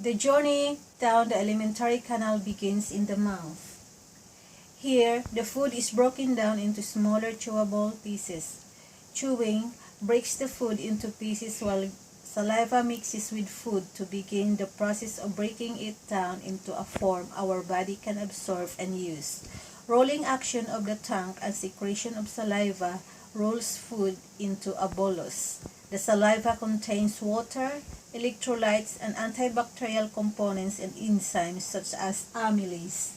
The journey down the alimentary canal begins in the mouth. Here, the food is broken down into smaller chewable pieces. Chewing breaks the food into pieces while saliva mixes with food to begin the process of breaking it down into a form our body can absorb and use. Rolling action of the tongue and secretion of saliva rolls food into a bolus. The saliva contains water, electrolytes, and antibacterial components and enzymes such as amylase.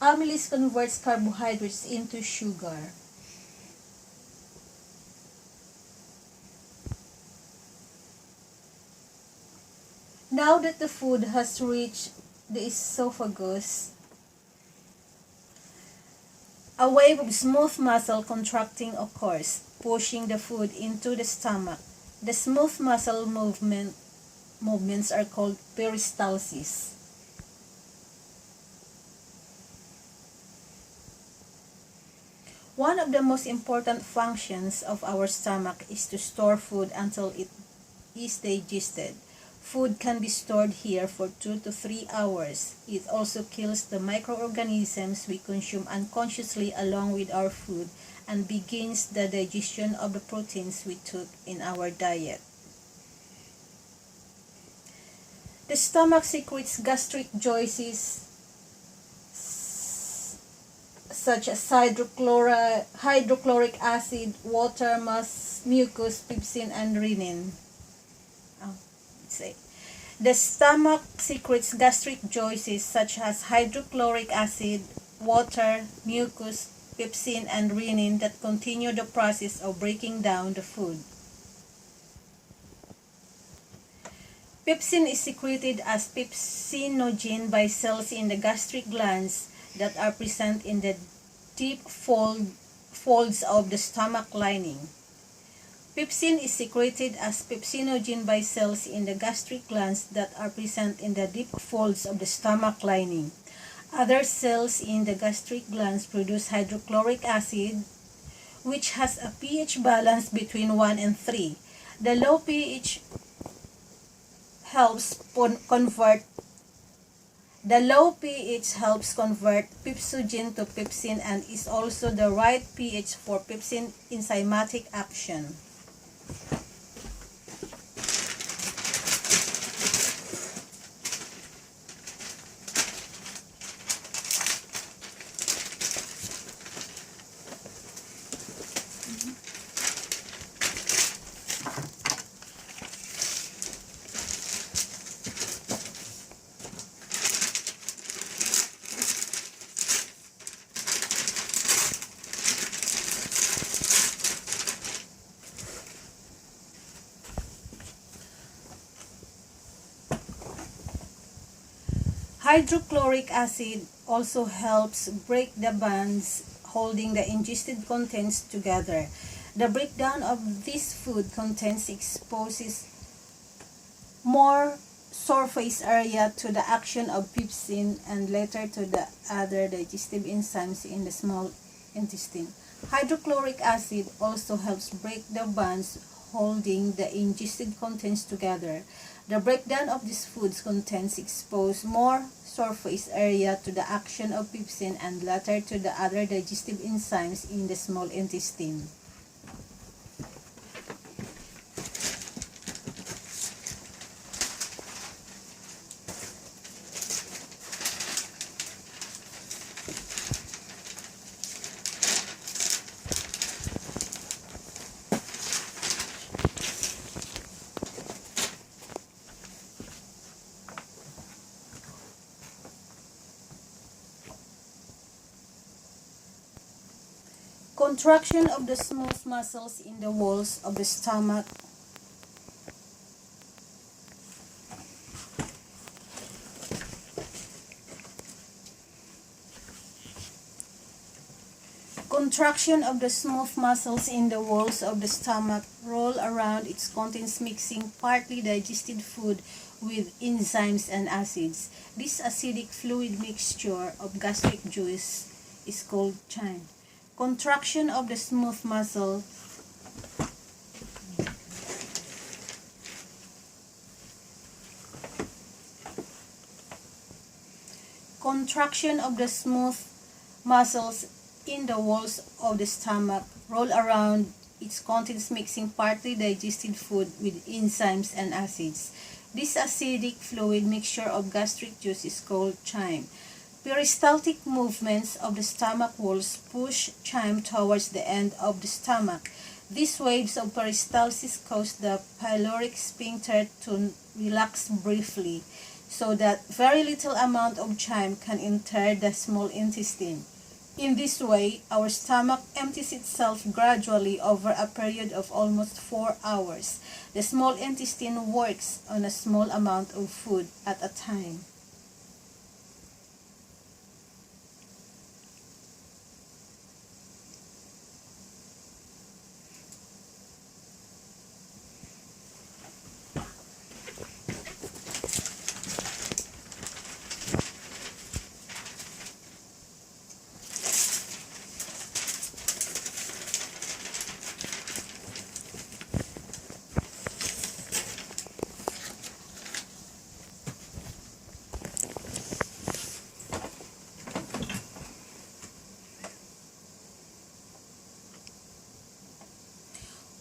Amylase converts carbohydrates into sugar. Now that the food has reached the esophagus, a wave of smooth muscle contracting occurs, pushing the food into the stomach. The smooth muscle movements are called peristalsis. One of the most important functions of our stomach is to store food until it is digested. Food can be stored here for 2 to 3 hours. It also kills the microorganisms we consume unconsciously along with our food and begins the digestion of the proteins we took in our diet. The stomach secretes gastric juices such as hydrochloric acid, water, mucus, pepsin, and renin. The stomach secretes gastric juices such as hydrochloric acid, water, mucus, pepsin, and renin that continue the process of breaking down the food. Pepsin is secreted as pepsinogen by cells in the gastric glands that are present in the deep folds of the stomach lining. Pepsin is secreted as pepsinogen by cells in the gastric glands that are present in the deep folds of the stomach lining. Other cells in the gastric glands produce hydrochloric acid, which has a pH balance between 1 and 3. The low pH helps convert pepsinogen to pepsin and is also the right pH for pepsin enzymatic action. Hydrochloric acid also helps break the bonds holding the ingested contents together. The breakdown of this food contents exposes more surface area to the action of pepsin and later to the other digestive enzymes in the small intestine. Hydrochloric acid also helps break the bonds holding the ingested contents together. The breakdown of these foods contents expose more surface area to the action of pepsin and later to the other digestive enzymes in the small intestine. Contraction of the smooth muscles in the walls of the stomach Contraction of the smooth muscles in the walls of the stomach roll around its contents, mixing partly digested food with enzymes and acids. This acidic fluid mixture of gastric juice is called chyme. Contraction of the smooth muscle contraction of the smooth muscles in the walls of the stomach roll around its contents, mixing partly digested food with enzymes and acids. This acidic fluid mixture of gastric juice is called chyme. Peristaltic movements of the stomach walls push chyme towards the end of the stomach. These waves of peristalsis cause the pyloric sphincter to relax briefly, so that very little amount of chyme can enter the small intestine. In this way, our stomach empties itself gradually over a period of almost 4 hours. The small intestine works on a small amount of food at a time.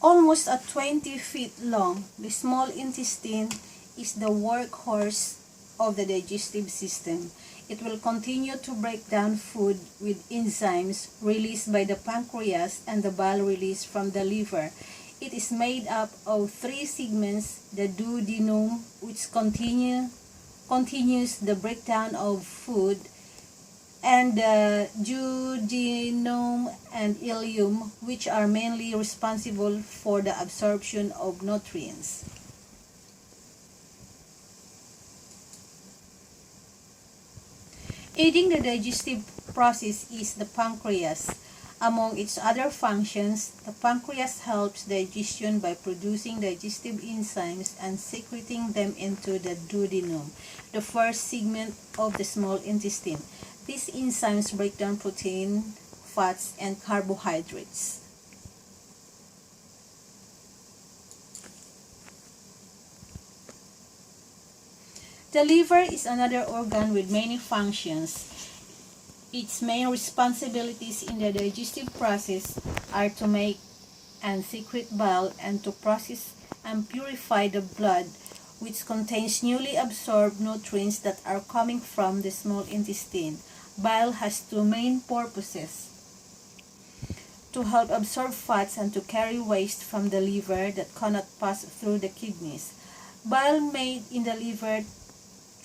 Almost at 20 feet long, the small intestine is the workhorse of the digestive system. It will continue to break down food with enzymes released by the pancreas and the bile released from the liver. It is made up of 3 segments: the duodenum, which continues the breakdown of food, and the duodenum and ileum, which are mainly responsible for the absorption of nutrients. Aiding the digestive process is the pancreas. Among its other functions, the pancreas helps digestion by producing digestive enzymes and secreting them into the duodenum, the first segment of the small intestine. These enzymes break down protein, fats, and carbohydrates. The liver is another organ with many functions. Its main responsibilities in the digestive process are to make and secrete bile and to process and purify the blood, which contains newly absorbed nutrients that are coming from the small intestine. Bile has 2 main purposes: to help absorb fats and to carry waste from the liver that cannot pass through the kidneys. Bile made in the liver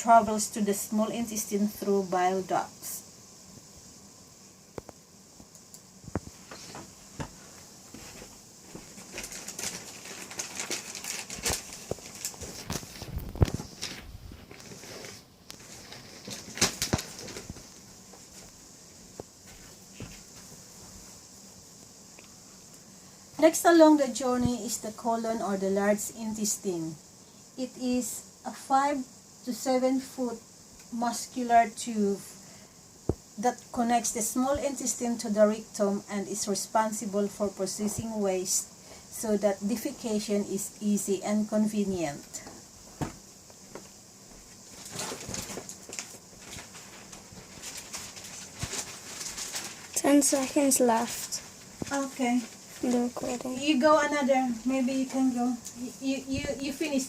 travels to the small intestine through bile ducts. Next along the journey is the colon, or the large intestine. It is a 5 to 7 foot muscular tube that connects the small intestine to the rectum and is responsible for processing waste so that defecation is easy and convenient. Ten seconds left. Okay. The recording. You go another. Maybe you can go. You finish that.